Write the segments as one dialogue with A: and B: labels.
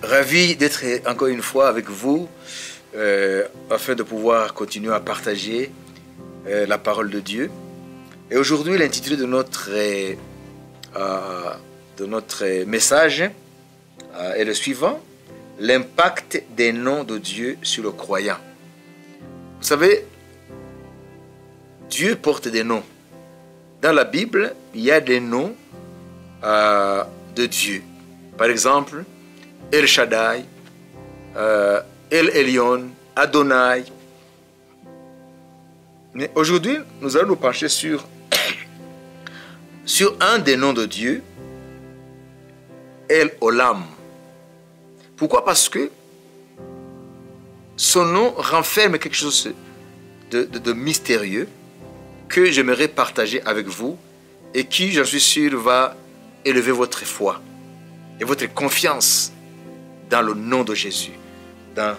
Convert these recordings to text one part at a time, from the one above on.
A: Ravi d'être encore une fois avec vous afin de pouvoir continuer à partager la parole de Dieu. Et aujourd'hui, l'intitulé de notre message est le suivant: l'impact des noms de Dieu sur le croyant. Vous savez, Dieu porte des noms. Dans la Bible, il y a des noms de Dieu. Par exemple, El Shaddai, El Elyon, Adonai. Mais aujourd'hui, nous allons nous pencher sur un des noms de Dieu, El Olam. Pourquoi? Parce que son nom renferme quelque chose de mystérieux que j'aimerais partager avec vous et qui, j'en suis sûr, va élever votre foi et votre confiance dans le nom de Jésus, dans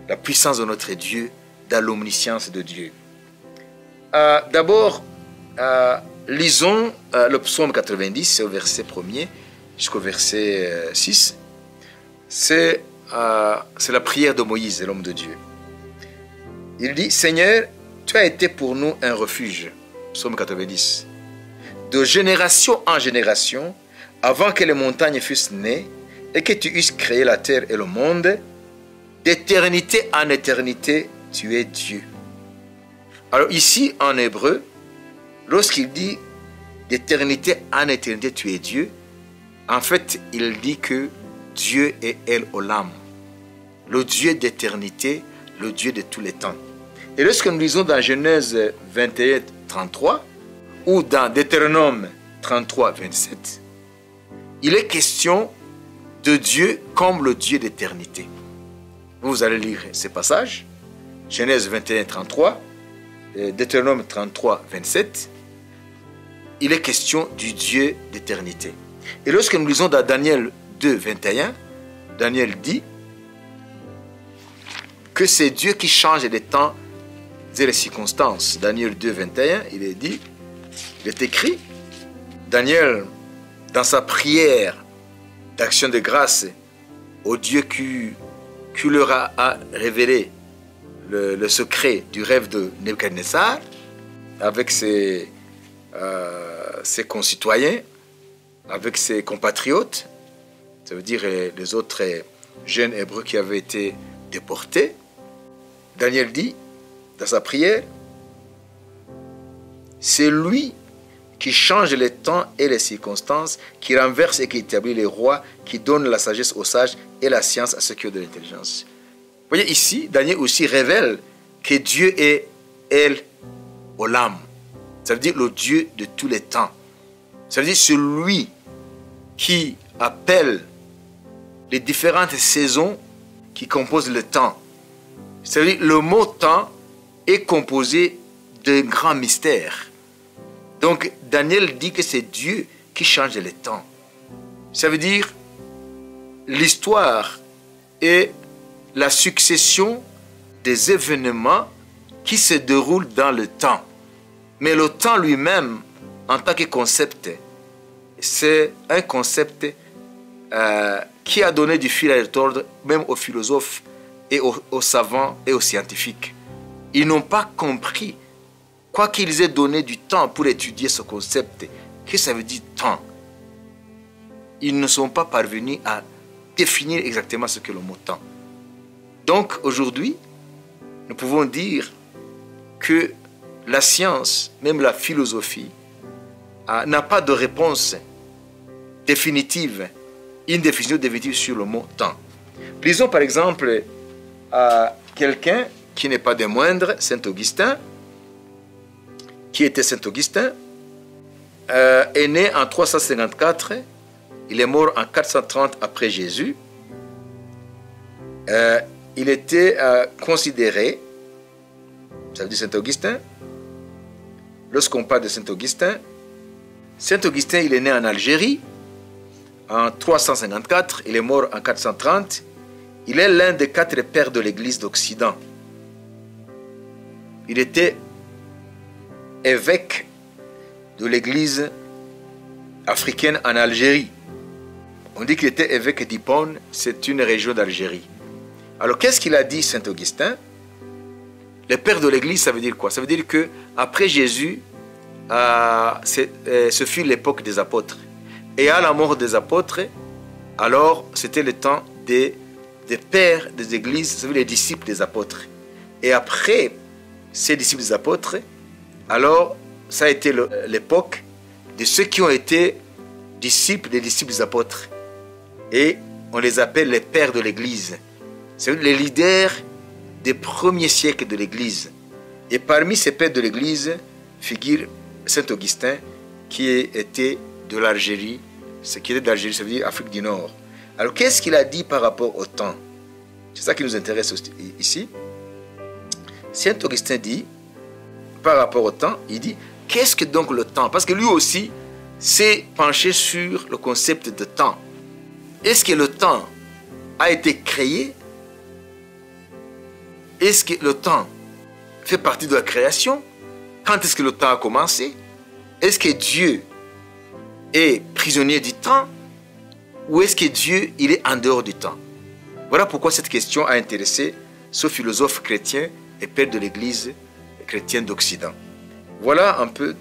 A: la puissance de notre Dieu, dans l'omniscience de Dieu. D'abord, lisons le psaume 90, c'est au verset 1er jusqu'au verset 6. C'est la prière de Moïse, l'homme de Dieu. Il dit: Seigneur, tu as été pour nous un refuge. Psaume 90. De génération en génération, avant que les montagnes fussent nées et que tu eusses créé la terre et le monde, d'éternité en éternité, tu es Dieu. Alors ici, en hébreu, lorsqu'il dit d'éternité en éternité, tu es Dieu, en fait, il dit que Dieu est El Olam, le Dieu d'éternité, le Dieu de tous les temps. Et lorsque nous lisons dans Genèse 21, 33 ou dans Deutéronome 33, 27, il est question de Dieu comme le Dieu d'éternité. Vous allez lire ces passages, Genèse 21, 33, Deutéronome 33, 27. Il est question du Dieu d'éternité. Et lorsque nous lisons dans Daniel 2, 21, Daniel dit que c'est Dieu qui change les temps et les circonstances. Daniel 2, 21, il est écrit, Daniel, dans sa prière d'action de grâce au Dieu qui leur a révélé le secret du rêve de Nebuchadnezzar, avec ses concitoyens, avec ses compatriotes, ça veut dire les autres jeunes hébreux qui avaient été déportés. Daniel dit dans sa prière: c'est lui qui change les temps et les circonstances, qui renverse et qui établit les rois, qui donne la sagesse aux sages et la science à ceux qui ont de l'intelligence. Vous voyez ici, Daniel aussi révèle que Dieu est El Olam. Ça veut dire le Dieu de tous les temps. Ça veut dire celui qui appelle les différentes saisons qui composent le temps. Ça veut dire le mot temps est composé d'un grand mystère. Donc Daniel dit que c'est Dieu qui change les temps. Ça veut dire l'histoire est la succession des événements qui se déroulent dans le temps. Mais le temps lui-même, en tant que concept, c'est un concept qui a donné du fil à retordre même aux philosophes et aux savants et aux scientifiques. Ils n'ont pas compris, quoi qu'ils aient donné du temps pour étudier ce concept, que ça veut dire temps. Ils ne sont pas parvenus à définir exactement ce qu'est le mot temps. Donc aujourd'hui, nous pouvons dire que la science, même la philosophie, n'a pas de réponse définitive, une définition définitive sur le mot temps. Lisons par exemple à quelqu'un qui n'est pas des moindres, Saint Augustin. Qui était Saint Augustin? Est né en 354, il est mort en 430 après Jésus. Il était considéré, ça veut dire Saint Augustin. Lorsqu'on parle de Saint Augustin, il est né en Algérie en 354, il est mort en 430. Il est l'un des 4 pères de l'Église d'Occident. Il était évêque de l'Église africaine en Algérie. On dit qu'il était évêque d'Hippone, c'est une région d'Algérie. Alors qu'est-ce qu'il a dit Saint Augustin? Le père de l'Église, ça veut dire quoi? Ça veut dire que après Jésus, ce fut l'époque des apôtres. Et à la mort des apôtres, alors c'était le temps des pères des églises, ça veut dire les disciples des apôtres. Et après ces disciples des apôtres, alors ça a été l'époque de ceux qui ont été disciples des disciples des apôtres. Et on les appelle les pères de l'église. C'est les leaders des premiers siècles de l'église. Et parmi ces pères de l'église figure Saint Augustin qui était de l'Algérie. Ce qui était d'Algérie, ça veut dire Afrique du Nord. Alors qu'est-ce qu'il a dit par rapport au temps? C'est ça qui nous intéresse ici. Saint Augustin dit, par rapport au temps, il dit, qu'est-ce que donc le temps? Parce que lui aussi s'est penché sur le concept de temps. Est-ce que le temps a été créé? Est-ce que le temps fait partie de la création? Quand est-ce que le temps a commencé? Est-ce que Dieu est prisonnier du temps? Ou est-ce que Dieu, il est en dehors du temps? Voilà pourquoi cette question a intéressé ce philosophe chrétien et père de l'Église chrétienne d'Occident. Voilà un peu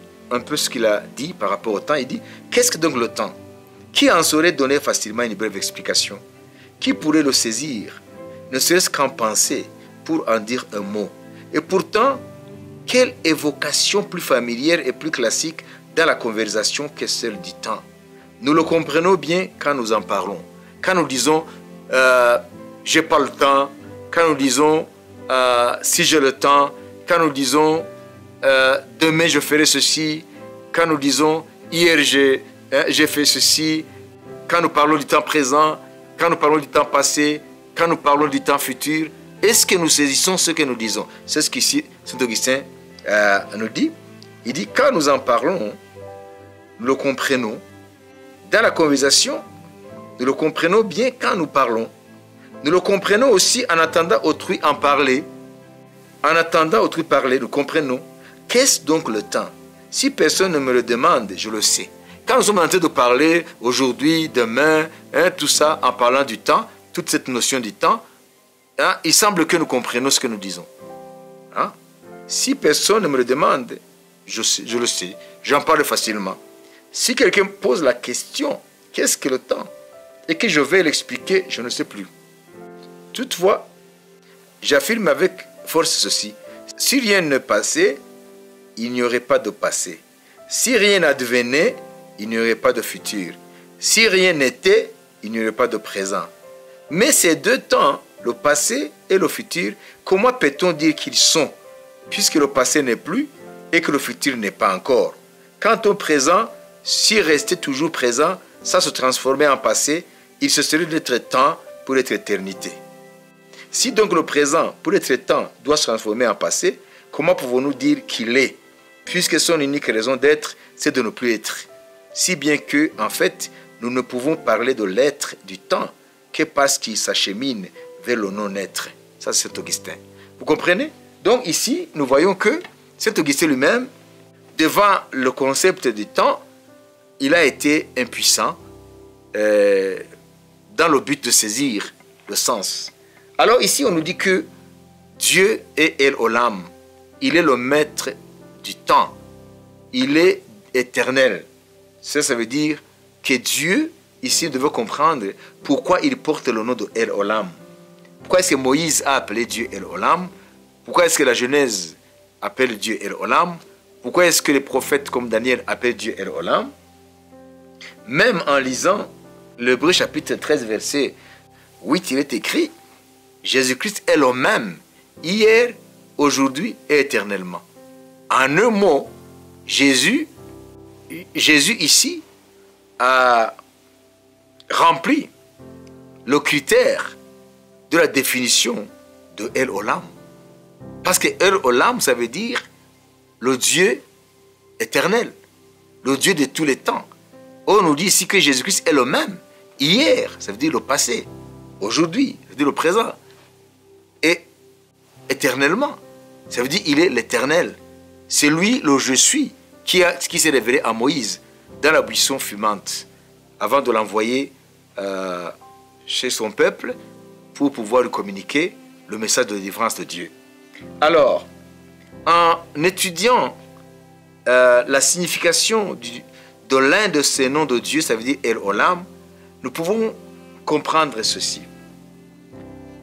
A: ce qu'il a dit par rapport au temps. Il dit, qu'est-ce que donc le temps? Qui en saurait donner facilement une brève explication? Qui pourrait le saisir, ne serait-ce qu'en penser, pour en dire un mot? Et pourtant, quelle évocation plus familière et plus classique dans la conversation que celle du temps? Nous le comprenons bien quand nous en parlons. Quand nous disons « j'ai pas le temps », quand nous disons « si j'ai le temps », quand nous disons « demain je ferai ceci », quand nous disons « hier j'ai fait ceci », quand nous parlons du temps présent, quand nous parlons du temps passé, quand nous parlons du temps futur, est-ce que nous saisissons ce que nous disons? C'est ce qu'ici Saint Augustin nous dit. Il dit, quand nous en parlons, nous le comprenons. Dans la conversation, nous le comprenons bien quand nous parlons. Nous le comprenons aussi en attendant autrui en parler. En attendant autrui parler, nous comprenons. Qu'est-ce donc le temps? Si personne ne me le demande, je le sais. Quand nous sommes en train de parler aujourd'hui, demain, tout ça, en parlant du temps, toute cette notion du temps, il semble que nous comprenons ce que nous disons. Si personne ne me le demande, je le sais, j'en parle facilement. Si quelqu'un pose la question, qu'est-ce que le temps? Et que je vais l'expliquer, je ne sais plus. Toutefois, j'affirme avec force ceci. Si rien ne passait, il n'y aurait pas de passé. Si rien n'advenait, il n'y aurait pas de futur. Si rien n'était, il n'y aurait pas de présent. Mais ces deux temps, le passé et le futur, comment peut-on dire qu'ils sont, puisque le passé n'est plus et que le futur n'est pas encore? Quant au présent, s'il restait toujours présent, sans se transformer en passé, il se serait d'être temps pour être éternité. Si donc le présent, pour être temps, doit se transformer en passé, comment pouvons-nous dire qu'il est, puisque son unique raison d'être, c'est de ne plus être? Si bien que, en fait, nous ne pouvons parler de l'être du temps que parce qu'il s'achemine vers le non-être. Ça, c'est Saint Augustin. Vous comprenez? Donc ici, nous voyons que Saint Augustin lui-même, devant le concept du temps, il a été impuissant dans le but de saisir le sens. Alors ici, on nous dit que Dieu est El Olam. Il est le maître du temps. Il est éternel. Ça veut dire que Dieu, ici, devait comprendre pourquoi il porte le nom de El Olam. Pourquoi est-ce que Moïse a appelé Dieu El Olam? Pourquoi est-ce que la Genèse appelle Dieu El Olam? Pourquoi est-ce que les prophètes comme Daniel appellent Dieu El Olam? Même en lisant l'Hébreu chapitre 13, verset 8, il est écrit « Jésus-Christ est le même, hier, aujourd'hui et éternellement ». En un mot, Jésus ici a rempli le critère de la définition de El Olam. Parce que El Olam, ça veut dire le Dieu éternel, le Dieu de tous les temps. On nous dit ici que Jésus-Christ est le même. Hier, ça veut dire le passé. Aujourd'hui, ça veut dire le présent. Et éternellement, ça veut dire il est l'éternel. C'est lui, le je suis, qui s'est révélé à Moïse dans la buisson fumante, avant de l'envoyer chez son peuple pour pouvoir lui communiquer le message de délivrance de Dieu. Alors, en étudiant la signification de l'un de ces noms de Dieu, ça veut dire El Olam, nous pouvons comprendre ceci.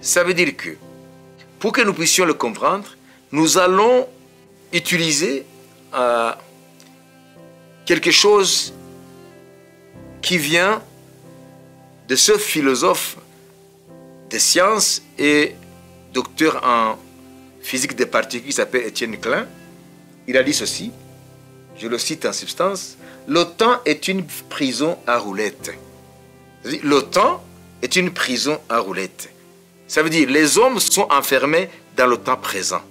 A: Ça veut dire que, pour que nous puissions le comprendre, nous allons utiliser quelque chose qui vient de ce philosophe des sciences et docteur en physique des particules qui s'appelle Étienne Klein. Il a dit ceci, je le cite en substance: le temps est une prison à roulettes. Le temps est une prison à roulettes. Ça veut dire les hommes sont enfermés dans le temps présent.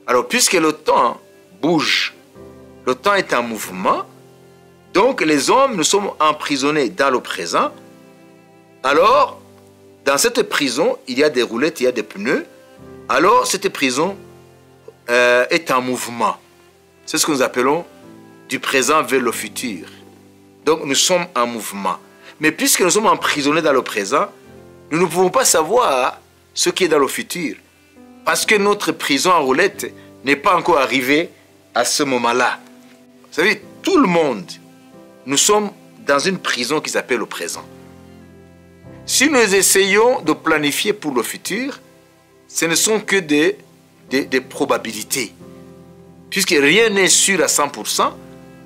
A: Alors, puisque le temps bouge, le temps est en mouvement, donc les hommes, nous sommes emprisonnés dans le présent. Alors, dans cette prison, il y a des roulettes, il y a des pneus. Alors, cette prison est en mouvement. C'est ce que nous appelons du présent vers le futur. Donc, nous sommes en mouvement. Mais puisque nous sommes emprisonnés dans le présent, nous ne pouvons pas savoir ce qui est dans le futur. Parce que notre prison en roulette n'est pas encore arrivée à ce moment-là. Vous savez, tout le monde, nous sommes dans une prison qui s'appelle le présent. Si nous essayons de planifier pour le futur, ce ne sont que des probabilités. Puisque rien n'est sûr à 100%,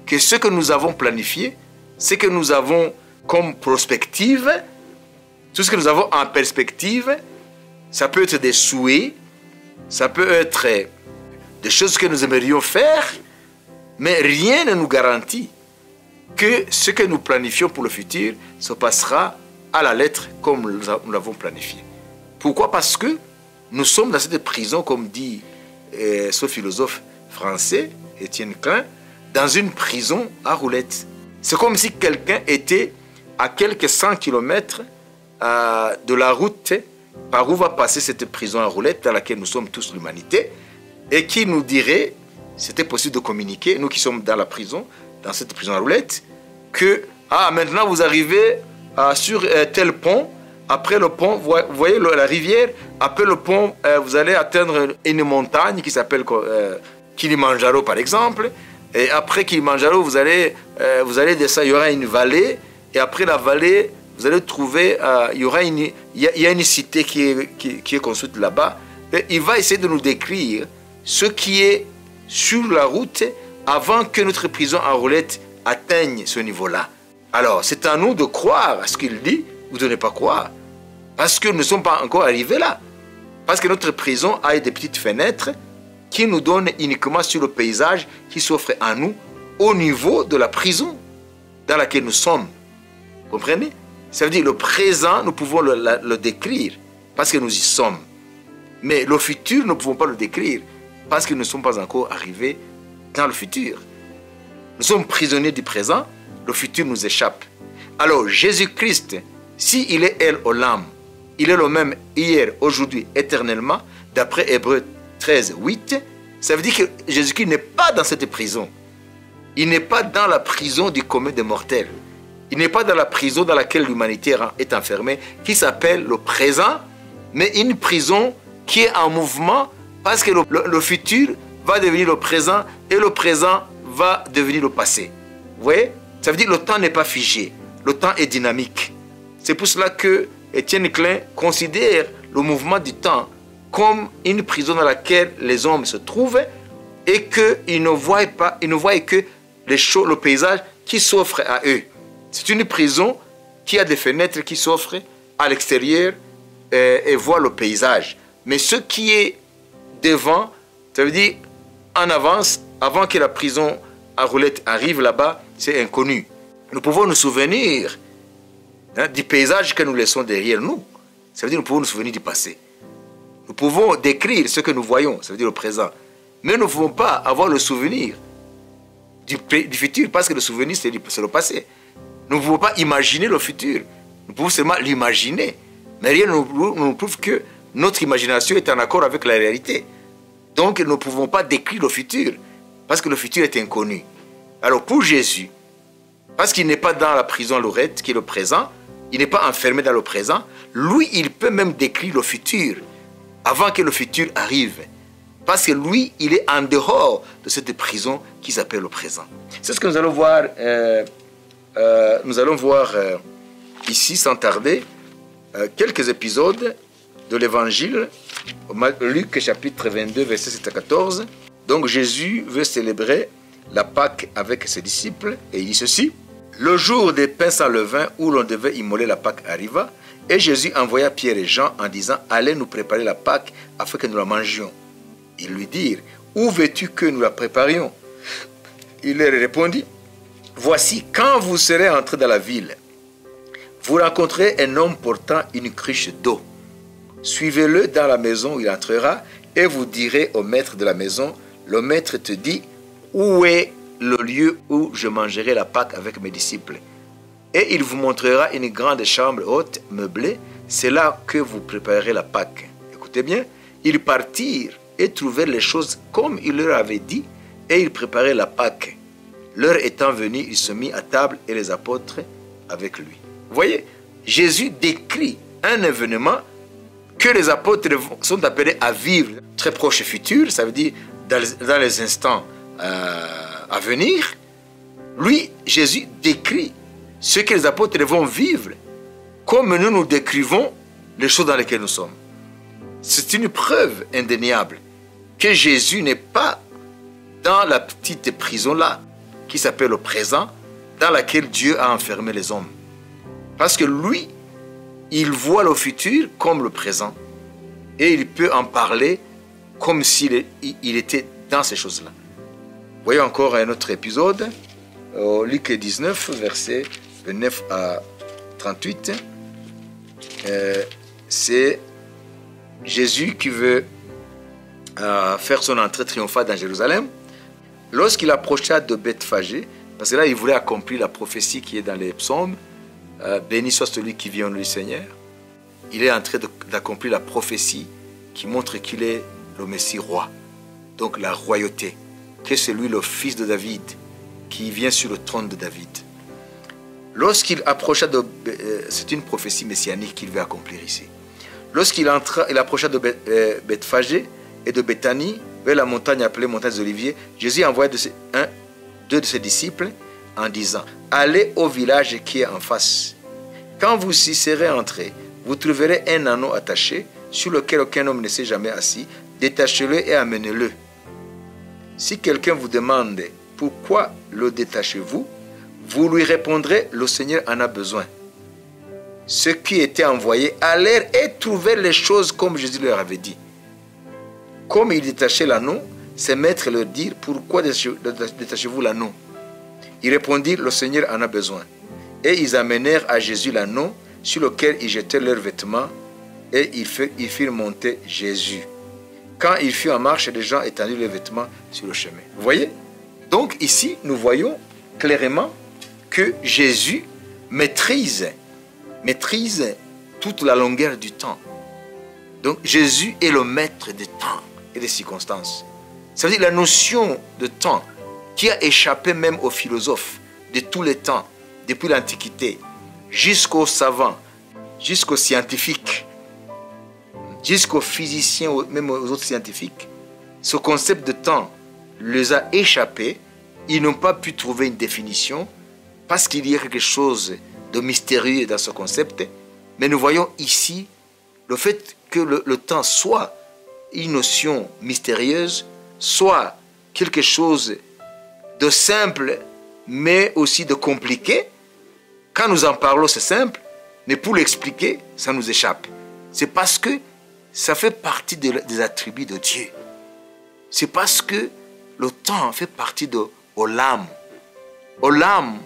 A: que ce que nous avons planifié, ce que nous avons comme prospective, tout ce que nous avons en perspective, ça peut être des souhaits, ça peut être des choses que nous aimerions faire, mais rien ne nous garantit que ce que nous planifions pour le futur se passera à la lettre comme nous l'avons planifié. Pourquoi? Parce que nous sommes dans cette prison, comme dit ce philosophe français, Étienne Klein, dans une prison à roulettes. C'est comme si quelqu'un était à quelques 100 km de la route par où va passer cette prison à roulettes dans laquelle nous sommes tous l'humanité, et qui nous dirait, c'était possible de communiquer, nous qui sommes dans la prison, dans cette prison à roulettes, que maintenant vous arrivez sur tel pont, après le pont, vous voyez la rivière, après le pont, vous allez atteindre une montagne qui s'appelle Kilimanjaro par exemple, et après Kilimanjaro, vous allez descendre, il y aura une vallée, et après la vallée, vous allez trouver, il y a une cité qui est construite là-bas, et il va essayer de nous décrire ce qui est sur la route avant que notre prison en roulette atteigne ce niveau-là. Alors, c'est à nous de croire à ce qu'il dit ou de ne pas croire, parce que nous ne sommes pas encore arrivés là. Parce que notre prison a des petites fenêtres qui nous donnent uniquement sur le paysage qui s'offre à nous au niveau de la prison dans laquelle nous sommes. Vous comprenez? Ça veut dire le présent, nous pouvons le décrire parce que nous y sommes. Mais le futur, nous ne pouvons pas le décrire parce que nous ne sommes pas encore arrivés dans le futur. Nous sommes prisonniers du présent, le futur nous échappe. Alors Jésus-Christ, s'il est El Olam, il est le même hier, aujourd'hui, éternellement, d'après Hébreux 13, 8, ça veut dire que Jésus-Christ n'est pas dans cette prison. Il n'est pas dans la prison du commun des mortels. Il n'est pas dans la prison dans laquelle l'humanité est enfermée, qui s'appelle le présent, mais une prison qui est en mouvement parce que le futur va devenir le présent et le présent va devenir le passé. Vous voyez? Ça veut dire que le temps n'est pas figé, le temps est dynamique. C'est pour cela que Étienne Klein considère le mouvement du temps comme une prison dans laquelle les hommes se trouvent et qu'ils ne voient que le paysage qui s'offre à eux. C'est une prison qui a des fenêtres qui s'offrent à l'extérieur et voit le paysage. Mais ce qui est devant, ça veut dire en avance, avant que la prison à roulettes arrive là-bas, c'est inconnu. Nous pouvons nous souvenir du paysage que nous laissons derrière nous. Ça veut dire que nous pouvons nous souvenir du passé. Nous pouvons décrire ce que nous voyons, ça veut dire le présent. Mais nous ne pouvons pas avoir le souvenir du futur parce que le souvenir, c'est le passé. Nous ne pouvons pas imaginer le futur. Nous pouvons seulement l'imaginer. Mais rien ne nous prouve que notre imagination est en accord avec la réalité. Donc, nous ne pouvons pas décrire le futur parce que le futur est inconnu. Alors, pour Jésus, parce qu'il n'est pas dans la prison lorette qui est le présent, Il n'est pas enfermé dans le présent. Lui, il peut même décrire le futur avant que le futur arrive. Parce que lui, il est en dehors de cette prison qui s'appelle le présent. C'est ce que nous allons voir, ici, sans tarder, quelques épisodes de l'évangile, Luc chapitre 22, verset 7 à 14. Donc Jésus veut célébrer la Pâque avec ses disciples et il dit ceci. Le jour des pains sans levain où l'on devait immoler la Pâque arriva et Jésus envoya Pierre et Jean en disant « Allez nous préparer la Pâque afin que nous la mangions. » Ils lui dirent « Où veux-tu que nous la préparions ?» Il leur répondit « Voici, quand vous serez entrés dans la ville, vous rencontrerez un homme portant une cruche d'eau. Suivez-le dans la maison où il entrera et vous direz au maître de la maison, le maître te dit, où est le lieu où je mangerai la Pâque avec mes disciples? Et il vous montrera une grande chambre haute, meublée, c'est là que vous préparerez la Pâque. Écoutez bien, ils partirent et trouvèrent les choses comme il leur avait dit et ils préparaient la Pâque. L'heure étant venue, il se mit à table et les apôtres avec lui. Vous voyez, Jésus décrit un événement que les apôtres sont appelés à vivre très proche et futur, ça veut dire dans les instants à venir. Lui, Jésus décrit ce que les apôtres vont vivre comme nous décrivons les choses dans lesquelles nous sommes. C'est une preuve indéniable que Jésus n'est pas dans la petite prison-là qui s'appelle le présent, dans laquelle Dieu a enfermé les hommes. Parce que lui, il voit le futur comme le présent. Et il peut en parler comme s'il était dans ces choses-là. Voyez encore un autre épisode, Luc 19, versets 29 à 38. C'est Jésus qui veut faire son entrée triomphale dans Jérusalem. Lorsqu'il approcha de Bethphagée, parce que là, il voulait accomplir la prophétie qui est dans les psaumes, béni soit celui qui vient au nom du Seigneur. Il est en train d'accomplir la prophétie qui montre qu'il est le Messie roi. Donc la royauté, que c'est lui le fils de David qui vient sur le trône de David. Lorsqu'il approcha de... c'est une prophétie messianique qu'il veut accomplir ici. Lorsqu'il approcha de Bethphagée et de Béthanie, vers la montagne appelée montagne des Oliviers, Jésus envoya deux de ses disciples en disant « Allez au village qui est en face. Quand vous y serez entrés, vous trouverez un anneau attaché sur lequel aucun homme ne s'est jamais assis. Détachez-le et amenez-le. Si quelqu'un vous demande pourquoi le détachez-vous, vous lui répondrez le Seigneur en a besoin. » Ceux qui étaient envoyés allèrent et trouvèrent les choses comme Jésus leur avait dit. Comme ils détachaient l'anneau, ses maîtres leur dirent « Pourquoi détachez-vous l'anneau ?» Ils répondirent « Le Seigneur en a besoin. » Et ils amenèrent à Jésus l'anneau sur lequel ils jetaient leurs vêtements et ils firent monter Jésus. Quand il fut en marche, les gens étendirent leurs vêtements sur le chemin. Vous voyez? Donc ici, nous voyons clairement que Jésus maîtrise toute la longueur du temps. Donc Jésus est le maître des temps et des circonstances. Ça veut dire la notion de temps qui a échappé même aux philosophes de tous les temps, depuis l'Antiquité, jusqu'aux savants, jusqu'aux scientifiques, jusqu'aux physiciens, même aux autres scientifiques. Ce concept de temps les a échappés. Ils n'ont pas pu trouver une définition parce qu'il y a quelque chose de mystérieux dans ce concept. Mais nous voyons ici le fait que le temps soit une notion mystérieuse, soit quelque chose de simple, mais aussi de compliqué. Quand nous en parlons, c'est simple, mais pour l'expliquer, ça nous échappe. C'est parce que ça fait partie des attributs de Dieu. C'est parce que le temps fait partie de Olam. Olam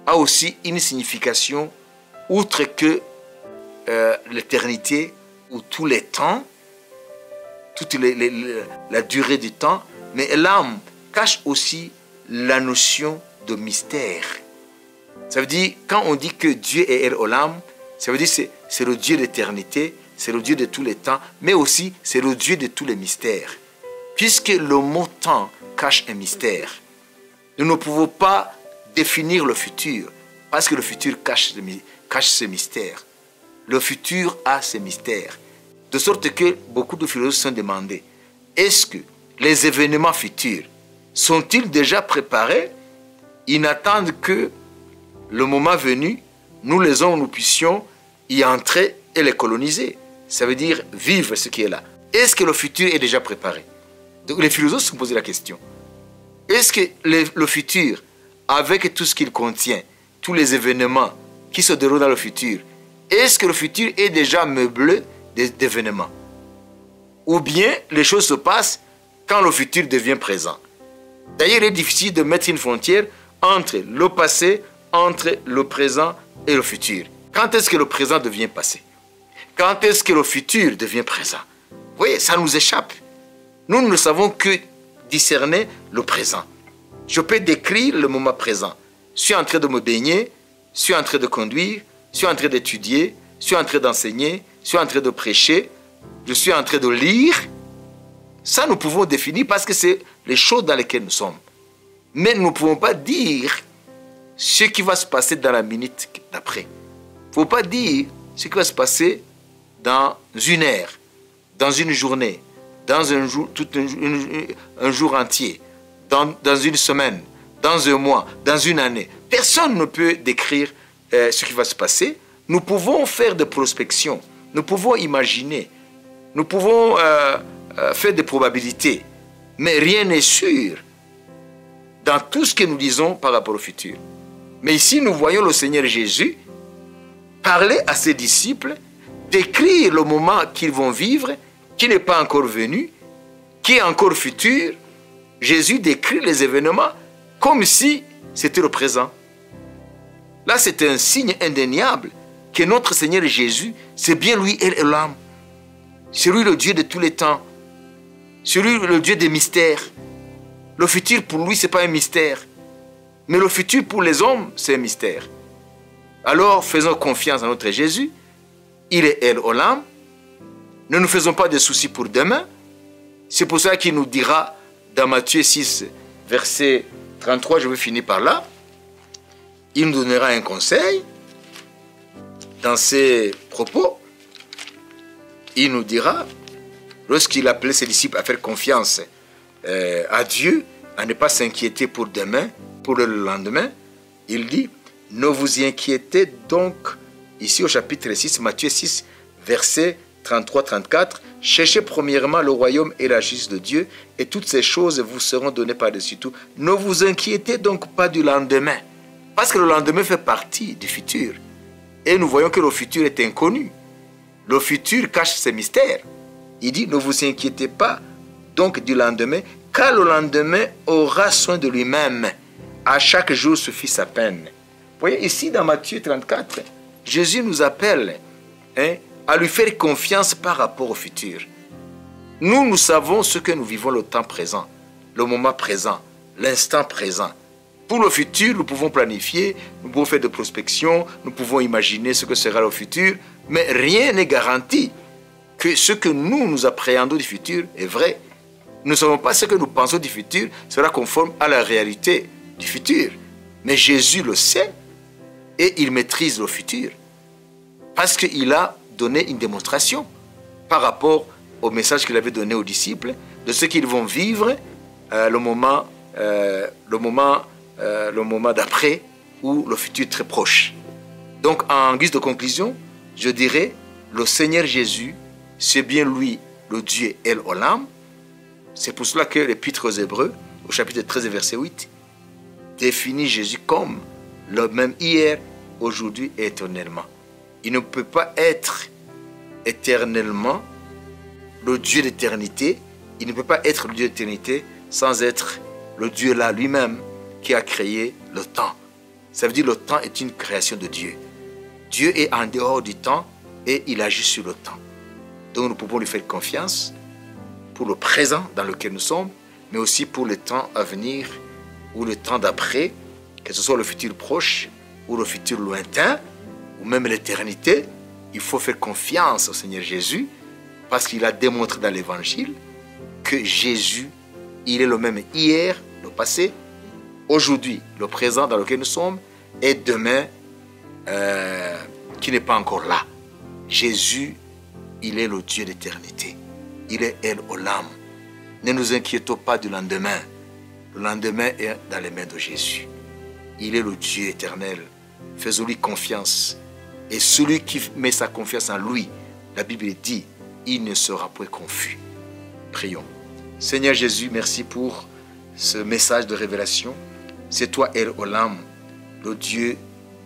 A: a aussi une signification, outre que l'éternité ou tous les temps, toute la durée du temps, mais l'âme cache aussi la notion de mystère. Ça veut dire, quand on dit que Dieu est El Olam, ça veut dire que c'est le Dieu d'éternité, c'est le Dieu de tous les temps, mais aussi c'est le Dieu de tous les mystères. Puisque le mot temps cache un mystère, nous ne pouvons pas définir le futur, parce que le futur cache cache ses mystères. Le futur a ses mystères. De sorte que beaucoup de philosophes se sont demandé, est-ce que les événements futurs sont-ils déjà préparés? Ils n'attendent que le moment venu, nous les hommes, nous puissions y entrer et les coloniser. Ça veut dire vivre ce qui est là. Est-ce que le futur est déjà préparé? Donc les philosophes se sont posé la question. Est-ce que le futur, avec tout ce qu'il contient, tous les événements qui se déroulent dans le futur, est-ce que le futur est déjà meublé d'événements? Ou bien les choses se passent quand le futur devient présent? D'ailleurs, il est difficile de mettre une frontière entre le passé, entre le présent et le futur. Quand est-ce que le présent devient passé? Quand est-ce que le futur devient présent? Vous voyez, ça nous échappe. Nous ne savons que discerner le présent. Je peux décrire le moment présent. Je suis en train de me baigner, je suis en train de conduire, je suis en train d'étudier, je suis en train d'enseigner, je suis en train de prêcher, je suis en train de lire. Ça, nous pouvons définir parce que c'est les choses dans lesquelles nous sommes. Mais nous ne pouvons pas dire ce qui va se passer dans la minute d'après. Il ne faut pas dire ce qui va se passer dans une heure, dans une journée, dans un jour, un jour entier, dans une semaine, dans un mois, dans une année. Personne ne peut décrire ce qui va se passer. Nous pouvons faire des prospections, nous pouvons imaginer, nous pouvons faire des probabilités, mais rien n'est sûr dans tout ce que nous disons par rapport au futur. Mais ici, nous voyons le Seigneur Jésus parler à ses disciples, décrire le moment qu'ils vont vivre, qui n'est pas encore venu, qui est encore futur. Jésus décrit les événements comme si c'était le présent. Là, c'est un signe indéniable que notre Seigneur Jésus, c'est bien lui et l'âme. C'est lui le Dieu de tous les temps. C'est lui le Dieu des mystères. Le futur pour lui, ce n'est pas un mystère. Mais le futur pour les hommes, c'est un mystère. Alors, faisons confiance à notre Jésus. Il est El Olam. Ne nous faisons pas de soucis pour demain. C'est pour ça qu'il nous dira dans Matthieu 6, verset 33, je vais finir par là. Il nous donnera un conseil dans ses propos. Il nous dira, lorsqu'il appelait ses disciples à faire confiance à Dieu, à ne pas s'inquiéter pour demain, pour le lendemain, il dit, ne vous inquiétez donc, ici au chapitre 6, Matthieu 6, verset 33-34, cherchez premièrement le royaume et la justice de Dieu, et toutes ces choses vous seront données par-dessus tout. Ne vous inquiétez donc pas du lendemain, parce que le lendemain fait partie du futur. Et nous voyons que le futur est inconnu. Le futur cache ses mystères. Il dit, ne vous inquiétez pas donc du lendemain, car le lendemain aura soin de lui-même. À chaque jour suffit sa peine. Vous voyez, ici dans Matthieu 34, Jésus nous appelle à lui faire confiance par rapport au futur. Nous savons ce que nous vivons le temps présent, le moment présent, l'instant présent. Pour le futur, nous pouvons planifier, nous pouvons faire des prospections, nous pouvons imaginer ce que sera le futur, mais rien n'est garanti que ce que nous appréhendons du futur est vrai. Nous ne savons pas ce que nous pensons du futur sera conforme à la réalité du futur. Mais Jésus le sait et il maîtrise le futur parce qu'il a donné une démonstration par rapport au message qu'il avait donné aux disciples de ce qu'ils vont vivre le moment d'après ou le futur très proche. Donc en guise de conclusion, je dirais le Seigneur Jésus, c'est bien lui le Dieu El Olam. C'est pour cela que l'Épître aux Hébreux, au chapitre 13, verset 8, définit Jésus comme le même hier, aujourd'hui et éternellement. Il ne peut pas être éternellement le Dieu d'éternité. Il ne peut pas être le Dieu d'éternité sans être le Dieu là lui-même qui a créé le temps. Ça veut dire que le temps est une création de Dieu. Dieu est en dehors du temps et il agit sur le temps. Donc nous pouvons lui faire confiance pour le présent dans lequel nous sommes, mais aussi pour le temps à venir ou le temps d'après, que ce soit le futur proche ou le futur lointain, ou même l'éternité. Il faut faire confiance au Seigneur Jésus parce qu'il a démontré dans l'Évangile que Jésus, il est le même hier, le passé, aujourd'hui, le présent dans lequel nous sommes, et demain, qui n'est pas encore là. Jésus, il est le Dieu d'éternité. Il est El Olam. Ne nous inquiétons pas du lendemain. Le lendemain est dans les mains de Jésus. Il est le Dieu éternel. Faisons-lui confiance. Et celui qui met sa confiance en lui, la Bible dit, il ne sera point confus. Prions. Seigneur Jésus, merci pour ce message de révélation. C'est toi, El Olam, le Dieu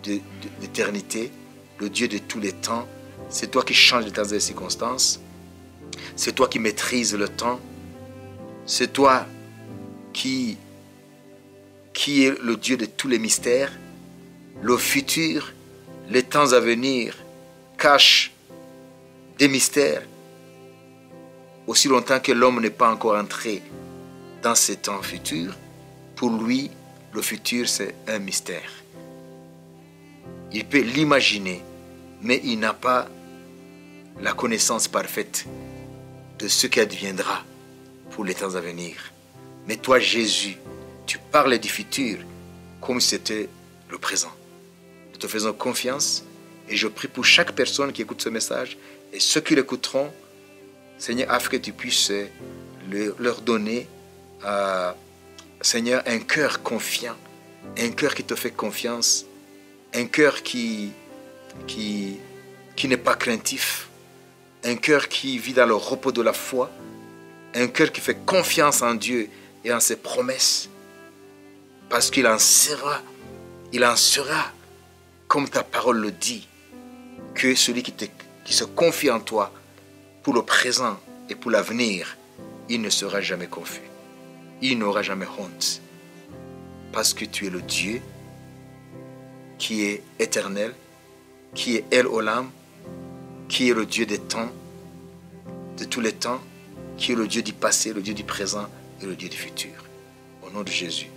A: d'éternité, le Dieu de tous les temps. C'est toi qui changes les temps et les circonstances. C'est toi qui maîtrises le temps. C'est toi qui est le Dieu de tous les mystères. Le futur, les temps à venir cachent des mystères. Aussi longtemps que l'homme n'est pas encore entré dans ces temps futurs, pour lui, le futur, c'est un mystère. Il peut l'imaginer, mais il n'a pas la connaissance parfaite de ce qui adviendra pour les temps à venir. Mais toi, Jésus, tu parles du futur comme si c'était le présent. Nous te faisons confiance et je prie pour chaque personne qui écoute ce message et ceux qui l'écouteront, Seigneur, afin que tu puisses leur donner, Seigneur, un cœur confiant, un cœur qui te fait confiance, un cœur qui n'est pas craintif, un cœur qui vit dans le repos de la foi, un cœur qui fait confiance en Dieu et en ses promesses, parce qu'il en sera, comme ta parole le dit, que celui qui se confie en toi pour le présent et pour l'avenir, il ne sera jamais confus, il n'aura jamais honte, parce que tu es le Dieu qui est éternel, qui est El Olam, qui est le Dieu des temps, de tous les temps, qui est le Dieu du passé, le Dieu du présent et le Dieu du futur. Au nom de Jésus.